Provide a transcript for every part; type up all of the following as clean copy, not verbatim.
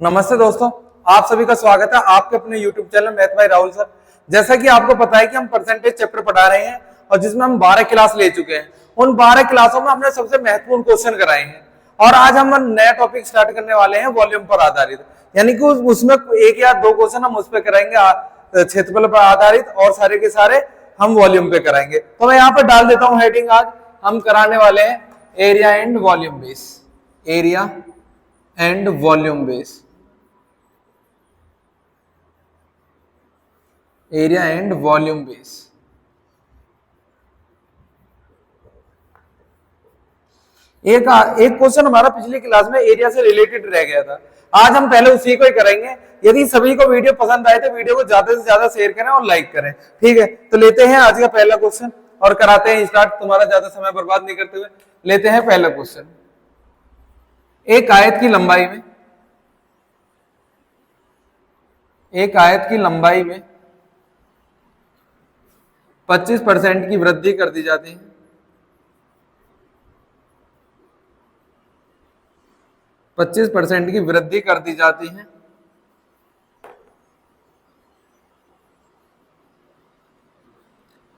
नमस्ते दोस्तों, आप सभी का स्वागत है आपके अपने YouTube channel math bye Rahul sir. जैसा कि आपको पता है कि हम परसेंटेज चैप्टर पढ़ा रहे हैं और जिसमें हम 12 क्लास ले चुके हैं। उन 12 क्लासों में हमने सबसे महत्वपूर्ण क्वेश्चन कराए हैं और आज हम नया टॉपिक स्टार्ट करने वाले हैं वॉल्यूम पर आधारित, यानी कि उसमें एक या दो क्वेश्चन हम उस पर कराएंगे क्षेत्रफल पर आधारित और सारे के सारे हम वॉल्यूम पे कराएंगे। तो मैं यहाँ पर डाल देता हूँ हेडिंग, आज हम कराने वाले हैं area and volume base. Area and volume base, area and volume base. एक क्वेश्चन हमारा पिछली क्लास में एरिया से रिलेटेड रह गया था, आज हम पहले उसी को ही करेंगे। यदि सभी को वीडियो पसंद आए तो वीडियो को ज्यादा से ज्यादा शेयर करें और लाइक करें, ठीक है। तो लेते हैं आज का पहला क्वेश्चन और कराते हैं स्टार्ट, तुम्हारा ज्यादा समय बर्बाद नहीं करते हुए। लेते हैं पहला क्वेश्चन। एक आयत की लंबाई में, एक आयत की लंबाई में 25% की वृद्धि कर दी जाती है। 25% की वृद्धि कर दी जाती है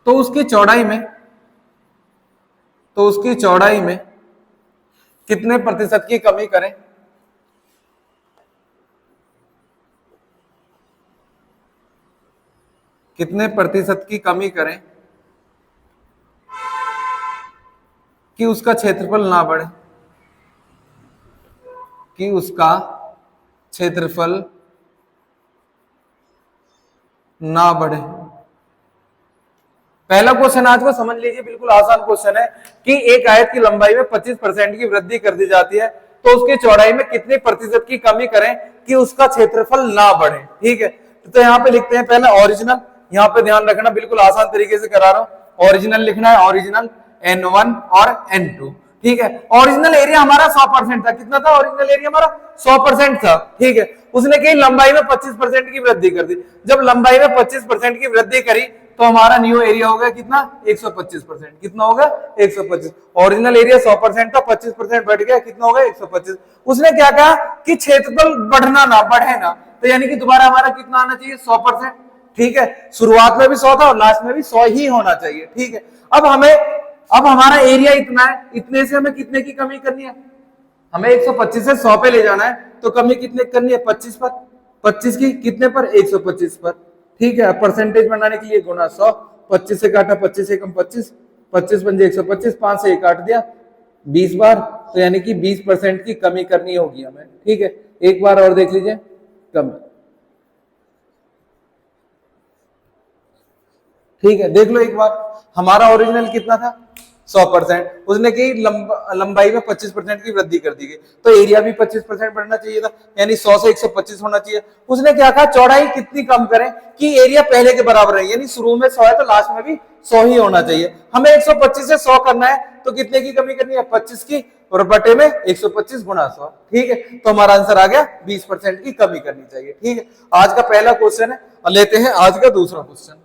तो उसकी चौड़ाई में, कितने प्रतिशत की कमी करें? कितने प्रतिशत की कमी करें कि उसका क्षेत्रफल ना बढ़े, कि उसका क्षेत्रफल ना बढ़े। पहला क्वेश्चन आज को समझ लीजिए, बिल्कुल आसान क्वेश्चन है कि एक आयत की लंबाई में 25% की वृद्धि कर दी जाती है तो उसकी चौड़ाई में कितने प्रतिशत की कमी करें कि उसका क्षेत्रफल ना बढ़े, ठीक है। तो यहाँ पे लिखते हैं पहले ओरिजिनल, यहाँ पे ध्यान रखना बिल्कुल आसान तरीके से करा रहा हूं। ओरिजिनल लिखना है, ओरिजिनल N1 और N2, ठीक है। ओरिजिनल एरिया हमारा 100% था। कितना था ओरिजिनल एरिया हमारा? 100% था, ठीक है। उसने कही लंबाई में 25% की वृद्धि कर दी। जब लंबाई में 25% की वृद्धि करी तो हमारा न्यू एरिया हो गया कितना? 125%। कितना होगा? 125। ओरिजिनल एरिया 100% था, 25% बढ़ गया, कितना हो गया? 125। उसने क्या कहा कि क्षेत्रफल बढ़ना ना बढ़े ना, तो यानी कि दोबारा हमारा कितना आना चाहिए? 100%, ठीक है। शुरुआत में भी 100 था और लास्ट में भी 100 ही होना चाहिए, ठीक है। अब हमारा एरिया इतना है, इतने से हमें कितने की कमी करनी है? हमें 125 से 100 पे ले जाना है, तो कमी कितने करनी है? 25 पर। 25 की कितने पर? 125 पर, ठीक है। परसेंटेज बनाने के लिए गुना 100, 25 से काटा 25 एकम 25, 25 पंजे 125, 5 से काट दिया 20 बार, तो यानी कि 20% की कमी करनी होगी हमें, ठीक है। एक बार और देख लीजिए, कम, ठीक है। देख लो एक बार, हमारा ओरिजिनल कितना था? 100%। उसने की लंबाई में 25% की वृद्धि कर दी गई, तो एरिया भी 25% बढ़ना चाहिए था, यानी 100 से 125 होना चाहिए। उसने क्या कहा? चौड़ाई कितनी कम करें कि एरिया पहले के बराबर है, यानी शुरू में 100 है तो लास्ट में भी 100 ही होना चाहिए। हमें 125 से 100 करना है, तो कितने की कमी करनी है? 25 की, और बटे में 125 गुणा 100, ठीक है। तो हमारा आंसर आ गया 20% की कमी करनी चाहिए, ठीक है। आज का पहला क्वेश्चन है और लेते हैं आज का दूसरा क्वेश्चन।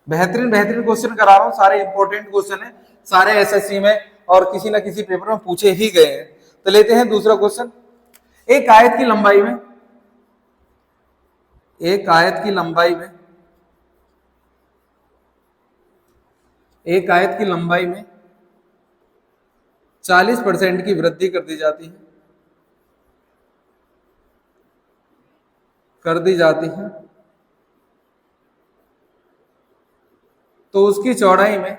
बेहतरीन क्वेश्चन करा रहा हूं, सारे इंपॉर्टेंट क्वेश्चन है, सारे एसएससी में और किसी ना किसी पेपर में पूछे ही गए हैं। तो लेते हैं दूसरा क्वेश्चन। एक आयत की लंबाई में, एक आयत की लंबाई में, एक आयत की लंबाई में 40% की वृद्धि कर दी जाती है, कर दी जाती है तो उसकी चौड़ाई में,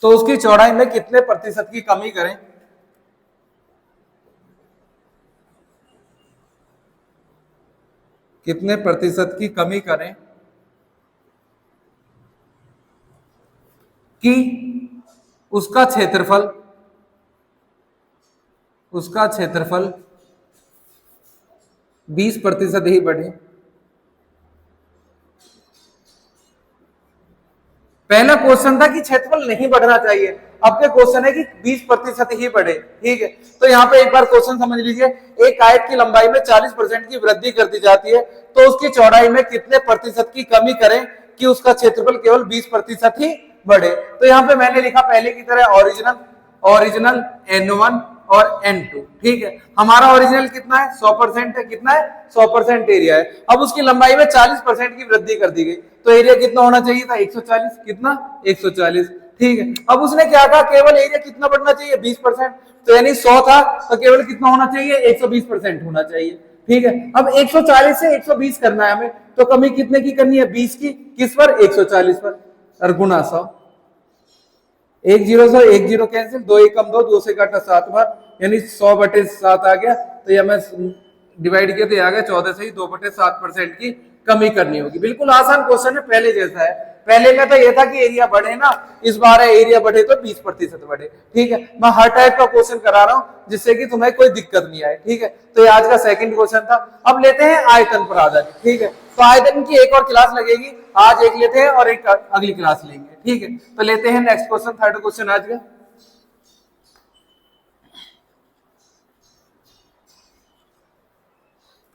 तो उसकी चौड़ाई में कितने प्रतिशत की कमी करें? कितने प्रतिशत की कमी करें कि उसका क्षेत्रफल, उसका क्षेत्रफल 20% ही बढ़े? पहला क्वेश्चन था कि क्षेत्रफल नहीं बढ़ना चाहिए, अब के क्वेश्चन है कि 20% ही बढ़े, ठीक है। तो यहाँ पे एक बार क्वेश्चन समझ लीजिए। एक आयत की लंबाई में 40% की वृद्धि कर दी जाती है तो उसकी चौड़ाई में कितने प्रतिशत की कमी करें कि उसका क्षेत्रफल केवल 20% ही बढ़े। तो यहाँ पे मैंने लिखा पहले की तरह ओरिजिनल N1 और N2, ठीक है। हमारा ओरिजिनल कितना है, 100% है, कितना है 100% एरिया है। अब उसकी लंबाई में 40% की वृद्धि कर दी गई, तो एरिया कितना होना चाहिए था, 140, कितना 140, ठीक है। अब उसने क्या कहा, केवल एरिया कितना बढ़ना चाहिए, 20%, तो यानी 100 था तो केवल कितना होना चाहिए, 120% होना चाहिए, ठीक है। अब 140 से 120 करना है हमें, तो कमी कितने की करनी है, 20 की, किस पर, 140 पर, और गुना 100, 1 0 से 1 0 कैंसिल, 2 1 कम 2, 2 से काटा 7 बार, यानी 100/7 आ गया। तो यह मैं डिवाइड किया तो आ गया 14 से ही 2/7% की कमी करनी होगी। बिल्कुल आसान क्वेश्चन है, पहले जैसा है। पहले में तो यह था कि एरिया बढ़े ना, इस बार है एरिया बढ़े तो 20% बढ़े, ठीक है। मैं हर टाइप का क्वेश्चन करा रहा हूं जिससे कि तुम्हें कोई दिक्कत नहीं आए, ठीक है। तो ये आज का सेकंड क्वेश्चन था। अब लेते हैं आयतन पर आधारित, ठीक है। तो आयतन की एक और क्लास लगेगी, आज एक लेते हैं और एक अगली क्लास लेंगे, ठीक है। तो लेते हैं नेक्स्ट क्वेश्चन, थर्ड क्वेश्चन आज का।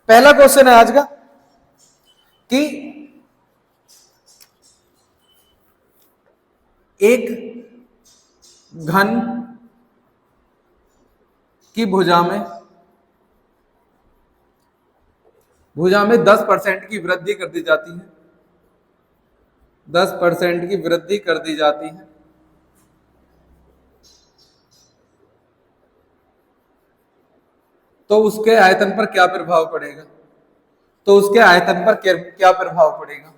पहला क्वेश्चन है आज का कि एक घन की भुजा में 10% की वृद्धि कर दी जाती है, 10% की वृद्धि कर दी जाती है, तो उसके आयतन पर क्या प्रभाव पड़ेगा, तो उसके आयतन पर क्या प्रभाव पड़ेगा।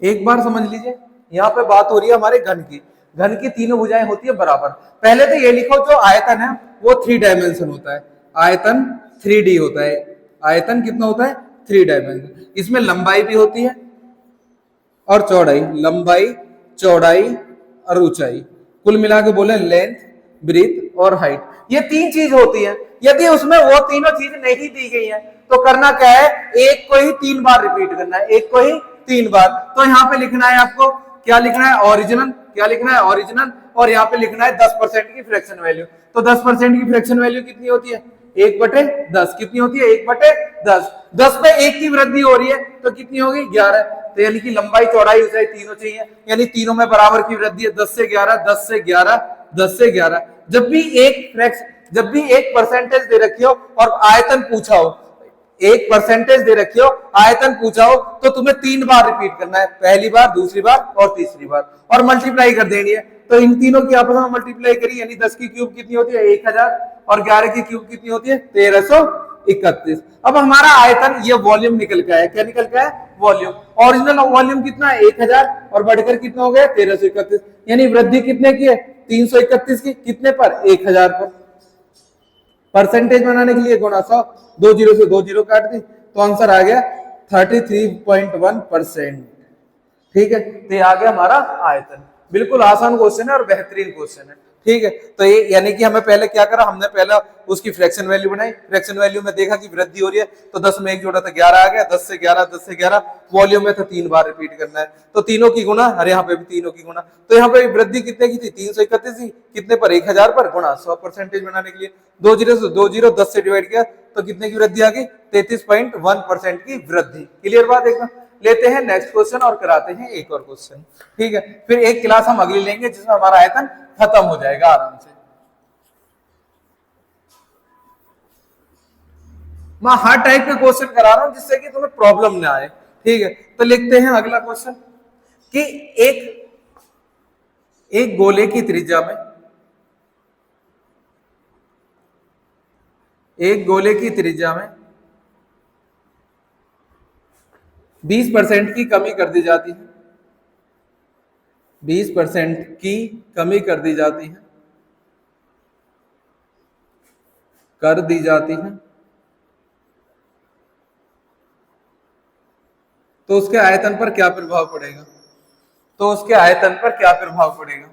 एक बार समझ लीजिए, यहां पे बात हो रही है हमारे घन की तीनों भुजाएं होती है बराबर। पहले तो ये लिखो, जो आयतन है वो 3 डायमेंशन होता है, आयतन 3D होता है। आयतन कितना होता है, 3 डायमेंशन। इसमें लंबाई भी होती है और चौड़ाई, लंबाई, चौड़ाई और ऊंचाई, कुल मिला के बोले लेंथ, ब्रीथ और हाइट, ये 3 चीज होती है। यदि उसमें वो तीनों चीज नहीं दी गई है तो करना क्या है, एक को ही 3 बार रिपीट करना है, एक को ही 3 बार। तो यहाँ पे लिखना है आपको, क्या लिखना है, ओरिजिनल, क्या लिखना है, ओरिजिनल, और यहाँ पे लिखना है 10% की फ्रैक्शन वैल्यू। तो 10% की फ्रैक्शन वैल्यू कितनी होती है, 1/10, कितनी होती है, 1/10, 10 पे 1 की वृद्धि हो रही है तो कितनी होगी, 11। तो यानी कि लंबाई, चौड़ाई, ऊंचाई तीनों चाहिए, यानी तीनों में बराबर की वृद्धि है, 10 से 11, 10 से 11, 10 से 11। जब भी एक परसेंटेज दे रखी हो और आयतन पूछा हो, एक परसेंटेज दे रखी हो, आयतन पूछा हो, तो तुम्हें 3 बार रिपीट करना है, पहली बार, दूसरी बार और तीसरी बार, और मल्टीप्लाई कर देनी है। तो इन तीनों की आपस में मल्टीप्लाई करी, यानी 10 की क्यूब कितनी होती है, 1000, और 11 की क्यूब कितनी होती है, 1331। अब हमारा आयतन, ये वॉल्यूम निकल के आया, क्या निकल के आया, वॉल्यूम। ओरिजिनल वॉल्यूम कितना है, 1000, और बढ़कर कितना हो गया, 1331, यानी वृद्धि कितने की है, 331 की, कितने पर, 1000 पर। परसेंटेज बनाने के लिए गुणा 100, 2 0 से 2 0 काट दी, तो आंसर आ गया 33.1%, ठीक है। तो ये आ गया हमारा आयतन। बिल्कुल आसान क्वेश्चन है और बेहतरीन क्वेश्चन है, ठीक है। तो ये यानी कि हमें पहले क्या करा, हमने पहला उसकी फ्रैक्शन वैल्यू बनाई, फ्रैक्शन वैल्यू में देखा कि वृद्धि हो रही है, तो 10 में 1 जोड़ा था 11 आ गया, 10 से 11, 10 से 11, वॉल्यूम में था 3 बार रिपीट करना है, तो तीनों की गुणा, और यहाँ पे भी तीनों की गुणा। तो यहाँ पे वृद्धि कितने की थी, 331 की, कितने पर, 1000 पर, गुणा 100 परसेंटेज बनाने के लिए 2 0 से 2 0, 10 से डिवाइड किया तो कितने की वृद्धि आ गई, 33.1% की वृद्धि। क्लियर बात एकदम। लेते हैं नेक्स्ट क्वेश्चन और कराते हैं एक और क्वेश्चन, ठीक है। फिर एक क्लास हम अगली लेंगे जिसमें हमारा आयतन खत्म हो जाएगा आराम से। मैं हर टाइप के क्वेश्चन करा रहा हूं जिससे कि तुम्हें प्रॉब्लम ना आए, ठीक है। तो लिखते हैं अगला क्वेश्चन कि एक गोले की त्रिज्या में, एक गोले की त्रिज्या में 20% की कमी कर दी जाती है, 20% की कमी कर दी जाती है, कर दी जाती है, तो उसके आयतन पर क्या प्रभाव पड़ेगा, तो उसके आयतन पर क्या प्रभाव पड़ेगा,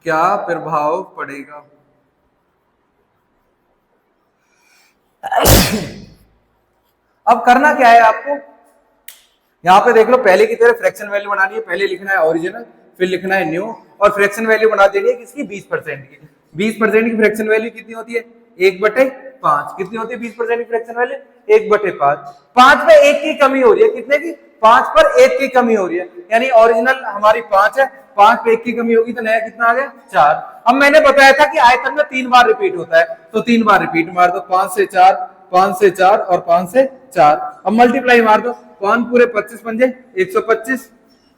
क्या प्रभाव पड़ेगा। अब करना क्या है आपको, यहां पे देख लो, पहले की तरह फ्रैक्शन वैल्यू बनानी है, पहले लिखना है ओरिजिनल, फिर लिखना है न्यू, और फ्रैक्शन वैल्यू बना देनी है किसकी, 20% की। 20% की फ्रैक्शन वैल्यू कितनी होती है, 1/5। कितनी होती है 20% की फ्रैक्शन वैल्यू, 1/5। 5 पे 1 की कमी हो रही है, कितने की, 5 पर 1 की कमी हो रही है, यानी ओरिजिनल हमारी 5 है, 5 पे 1 की कमी होगी तो नया कितना आ गया, 4। अब मैंने बताया था कि आयतन में 3 बार रिपीट होता है, तो 3 बार रिपीट मार दो, 5 से 4, 5 से 4 और 5 से 4। अब मल्टीप्लाई मार दो, 5 पूरे 25 पंजे 125,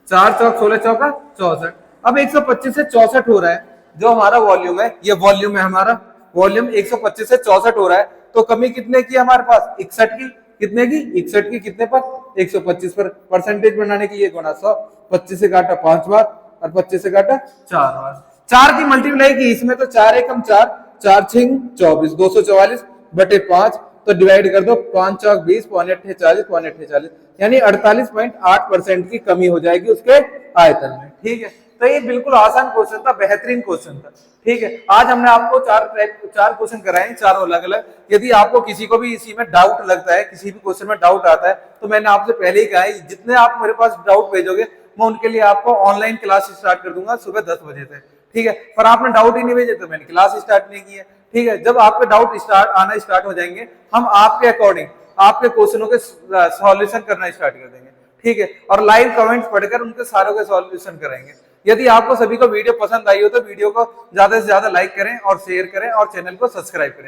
4 चौक 16 चौका 64। अब 125 से 64 हो रहा है, जो हमारा वॉल्यूम है, ये वॉल्यूम है हमारा, वॉल्यूम 125 से 64 हो रहा है, तो कमी कितने की हमारे पास, 61 की। कितने की, 61 की, कितने पर, 125 पर। परसेंटेज बनाने के लिए गुणा 100, 25 से काटा 5 बार और 25 से काटा 4 बार, 4 की मल्टीप्लाई की इसमें, तो 4 एकम 4, 4 6 24, 244/5, तो डिवाइड कर दो, 5 चौक 20, पौने 40, पौने 40, यानी 48.8% की कमी हो जाएगी उसके आयतन में। ठीक है, तो ये बिल्कुल आसान क्वेश्चन था, बेहतरीन क्वेश्चन था। ठीक है, आज हमने आपको 4 क्वेश्चन कराए, 4 अलग अलग। यदि आपको किसी को भी इसी में डाउट लगता है, किसी भी क्वेश्चन में डाउट आता है, तो मैंने आपसे पहले ही कहा है, जितने आप मेरे पास डाउट भेजोगे मैं उनके लिए आपको ऑनलाइन क्लास स्टार्ट कर दूंगा सुबह 10 बजे से। ठीक है, पर आपने डाउट ही नहीं भेजे तो मैंने क्लास स्टार्ट नहीं की है। ठीक है, जब आपके डाउट आना स्टार्ट हो जाएंगे, हम आपके अकॉर्डिंग आपके क्वेश्चनों के सॉल्यूशन करना स्टार्ट कर देंगे। ठीक है, और लाइव कमेंट्स पढ़कर उनके सारों के सॉल्यूशन करेंगे। यदि आपको सभी को वीडियो पसंद आई हो तो वीडियो को ज्यादा से ज्यादा लाइक करें और शेयर करें और चैनल को सब्सक्राइब करें।